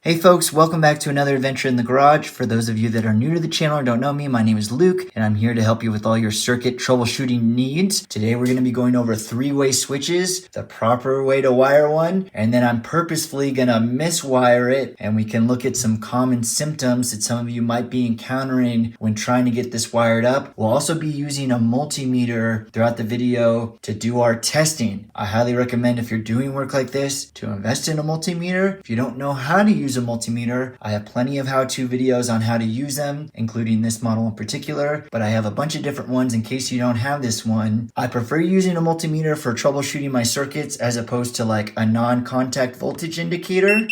Hey folks, welcome back to another adventure in the garage. For those of you that are new to the channel or don't know me, my name is Luke and I'm here to help you with all your circuit troubleshooting needs. Today we're going to be going over three-way switches, the proper way to wire one, and then I'm purposefully going to miswire it and we can look at some common symptoms that some of you might be encountering when trying to get this wired up. We'll also be using a multimeter throughout the video to do our testing. I highly recommend if you're doing work like this to invest in a multimeter. If you don't know how to use a multimeter, I have plenty of how-to videos on how to use them, including this model in particular, but I have a bunch of different ones in case you don't have this one. I prefer using a multimeter for troubleshooting my circuits as opposed to like a non-contact voltage indicator,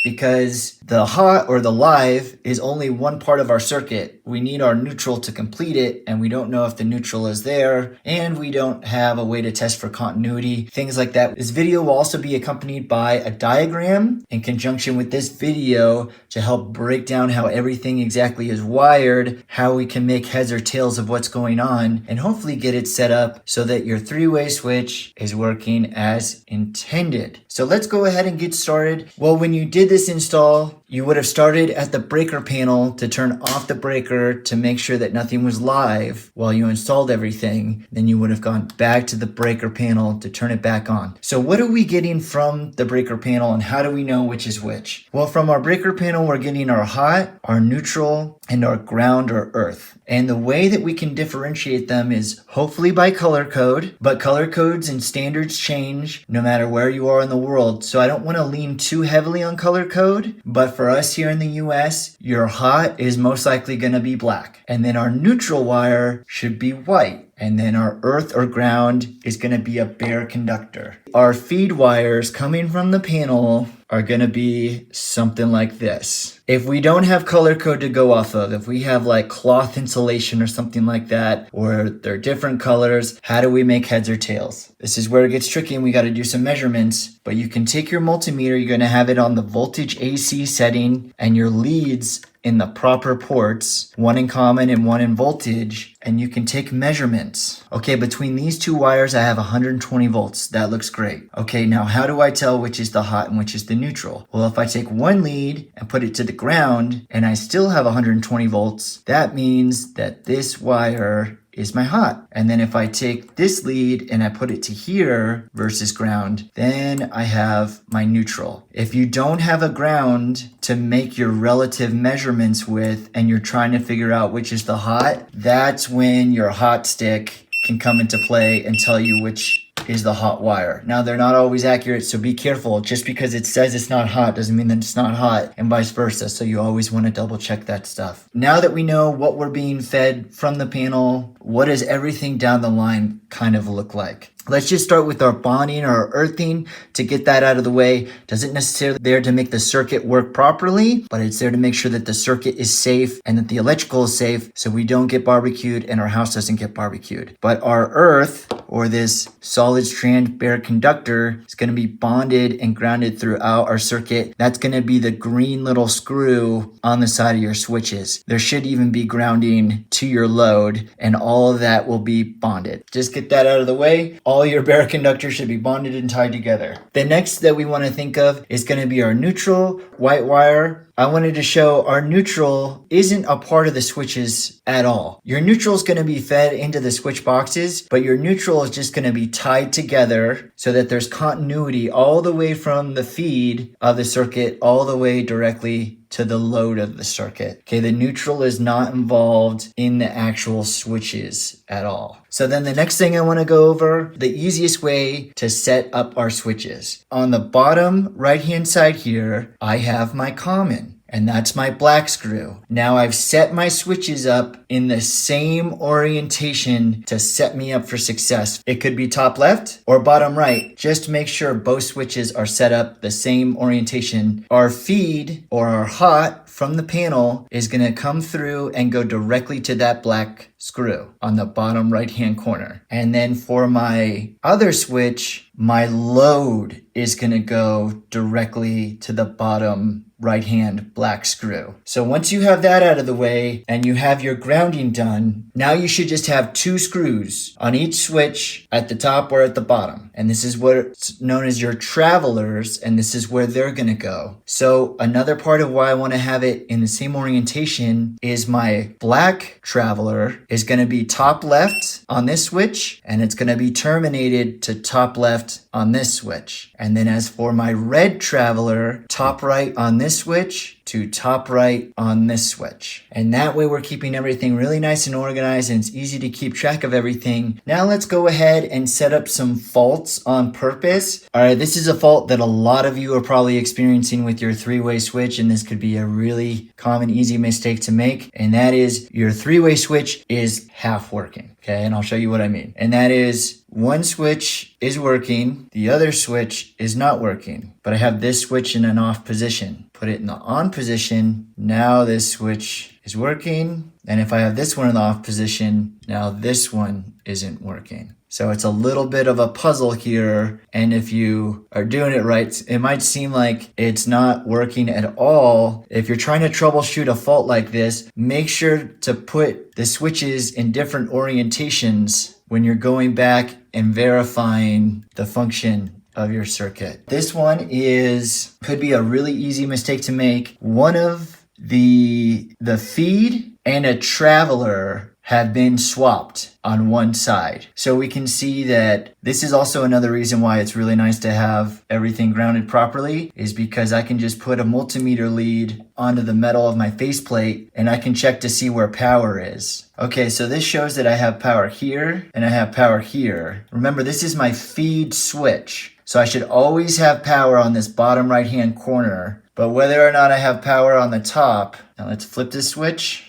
because the hot or the live is only one part of our circuit. We need our neutral to complete it, and we don't know if the neutral is there, and we don't have a way to test for continuity, things like that. This video will also be accompanied by a diagram in conjunction with this video to help break down how everything exactly is wired, how we can make heads or tails of what's going on, and hopefully get it set up so that your three-way switch is working as intended. So let's go ahead and get started. Well, when you did this install, you would have started at the breaker panel to turn off the breaker to make sure that nothing was live while you installed everything. Then you would have gone back to the breaker panel to turn it back on. So what are we getting from the breaker panel and how do we know which is which? Well, from our breaker panel, we're getting our hot, our neutral, and our ground or earth. And the way that we can differentiate them is hopefully by color code, but color codes and standards change no matter where you are in the world. So I don't want to lean too heavily on color code, but for us here in the US, your hot is most likely going to be black. And then our neutral wire should be white. And then our earth or ground is going to be a bare conductor. Our feed wires coming from the panel are going to be something like this. If we don't have color code to go off of, if we have like cloth insulation or something like that, or they're different colors, how do we make heads or tails? This is where it gets tricky and we got to do some measurements, but you can take your multimeter, you're going to have it on the voltage AC setting and your leads in the proper ports, one in common and one in voltage, and you can take measurements. Okay, between these two wires, I have 120 volts. That looks great. Okay, now how do I tell which is the hot and which is the neutral? Well, if I take one lead and put it to the ground and I still have 120 volts, that means that this wire is my hot. And then if I take this lead and I put it to here versus ground, then I have my neutral. If you don't have a ground to make your relative measurements with and you're trying to figure out which is the hot, that's when your hot stick can come into play and tell you which is the hot wire. Now, they're not always accurate, so be careful. Just because it says it's not hot doesn't mean that it's not hot, and vice versa. So you always want to double check that stuff. Now that we know what we're being fed from the panel, what does everything down the line kind of look like? Let's just start with our bonding or our earthing to get that out of the way. Doesn't necessarily there to make the circuit work properly, but it's there to make sure that the circuit is safe and that the electrical is safe so we don't get barbecued and our house doesn't get barbecued. But our earth, or this solid strand bare conductor, is going to be bonded and grounded throughout our circuit. That's going to be the green little screw on the side of your switches. There should even be grounding to your load, and all of that will be bonded. Just get that out of the way. All your bare conductors should be bonded and tied together. The next that we want to think of is going to be our neutral, white wire. I wanted to show our neutral isn't a part of the switches at all. Your neutral is going to be fed into the switch boxes, but your neutral is just going to be tied together so that there's continuity all the way from the feed of the circuit all the way directly to the load of the circuit. Okay, the neutral is not involved in the actual switches at all. So then the next thing I want to go over, the easiest way to set up our switches. On the bottom right-hand side here, I have my common. And that's my black screw. Now I've set my switches up in the same orientation to set me up for success. It could be top left or bottom right. Just make sure both switches are set up the same orientation. Our feed or our hot from the panel is going to come through and go directly to that black screw on the bottom right hand corner. And then for my other switch, my load is going to go directly to the bottom right hand black screw. So once you have that out of the way and you have your grounding done, now you should just have 2 screws on each switch at the top or at the bottom. And this is what's known as your travelers, and this is where they're going to go. So another part of why I want to have it in the same orientation is my black traveler is going to be top left on this switch, and it's going to be terminated to top left on this switch. And then as for my red traveler, top right on this switch to top right on this switch. And that way we're keeping everything really nice and organized, and it's easy to keep track of everything. Now let's go ahead and set up some faults on purpose. All right, this is a fault that a lot of you are probably experiencing with your 3-way switch, and this could be a really common, easy mistake to make. And that is your 3-way switch is half working. Okay, and I'll show you what I mean. And that is one switch is working, the other switch is not working. But I have this switch in an off position. Put it in the on position. Now this switch is working. And if I have this one in the off position, now this one isn't working. So it's a little bit of a puzzle here. And if you are doing it right, it might seem like it's not working at all. If you're trying to troubleshoot a fault like this, make sure to put the switches in different orientations when you're going back and verifying the function of your circuit. This one could be a really easy mistake to make. One of the feed and a traveler have been swapped on one side. So we can see that this is also another reason why it's really nice to have everything grounded properly, is because I can just put a multimeter lead onto the metal of my faceplate and I can check to see where power is. Okay, so this shows that I have power here and I have power here. Remember, this is my feed switch. So I should always have power on this bottom right hand corner, but whether or not I have power on the top, now let's flip this switch.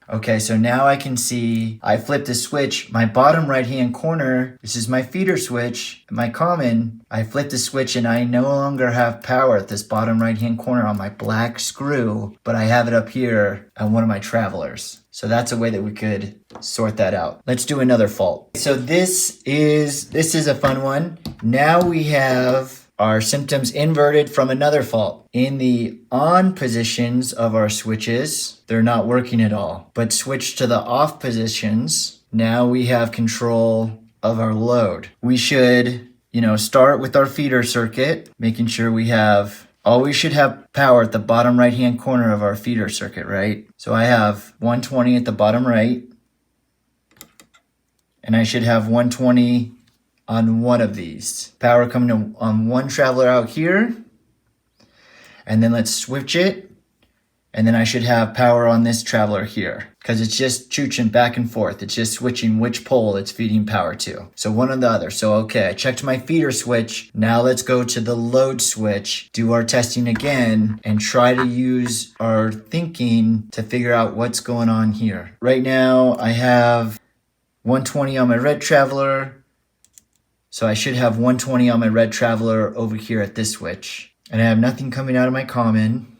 Okay, so now I can see I flipped the switch. My bottom right-hand corner, this is my feeder switch, my common. I flipped the switch and I no longer have power at this bottom right-hand corner on my black screw, but I have it up here on one of my travelers. So that's a way that we could sort that out. Let's do another fault. So this is a fun one. Now we have our symptoms inverted from another fault. In the on positions of our switches, they're not working at all. But switch to the off positions, now we have control of our load. We should, start with our feeder circuit, making sure we always should have power at the bottom right-hand corner of our feeder circuit, right? So I have 120 at the bottom right, and I should have 120 on one of these. Power coming on one traveler out here, and then let's switch it, and then I should have power on this traveler here, because it's just chooching back and forth. It's just switching which pole it's feeding power to. So one or the other. So okay, I checked my feeder switch. Now let's go to the load switch, do our testing again, and try to use our thinking to figure out what's going on here. Right now I have 120 on my red traveler, so I should have 120 on my red traveler over here at this switch. And I have nothing coming out of my common.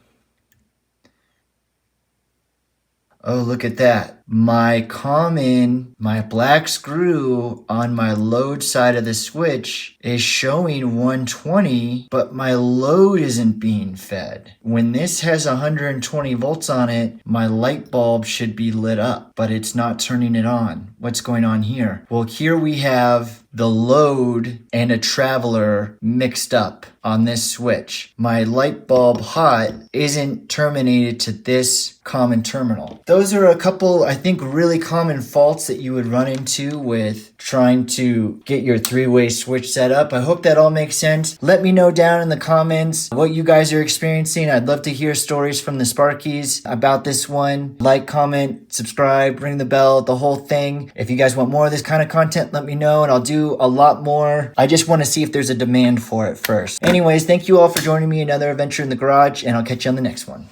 Oh, look at that. My common, my black screw on my load side of the switch is showing 120, but my load isn't being fed. When this has 120 volts on it, my light bulb should be lit up, but it's not turning it on. What's going on here? Well, here we have the load and a traveler mixed up on this switch. My light bulb hot isn't terminated to this common terminal. Those are a couple, I think, really common faults that you would run into with trying to get your 3-way switch set up. I hope that all makes sense. Let me know down in the comments what you guys are experiencing. I'd love to hear stories from the Sparkies about this one. Like, comment, subscribe, ring the bell, the whole thing. If you guys want more of this kind of content, let me know and I'll do a lot more. I just want to see if there's a demand for it first. Anyways, thank you all for joining me in another adventure in the garage, and I'll catch you on the next one.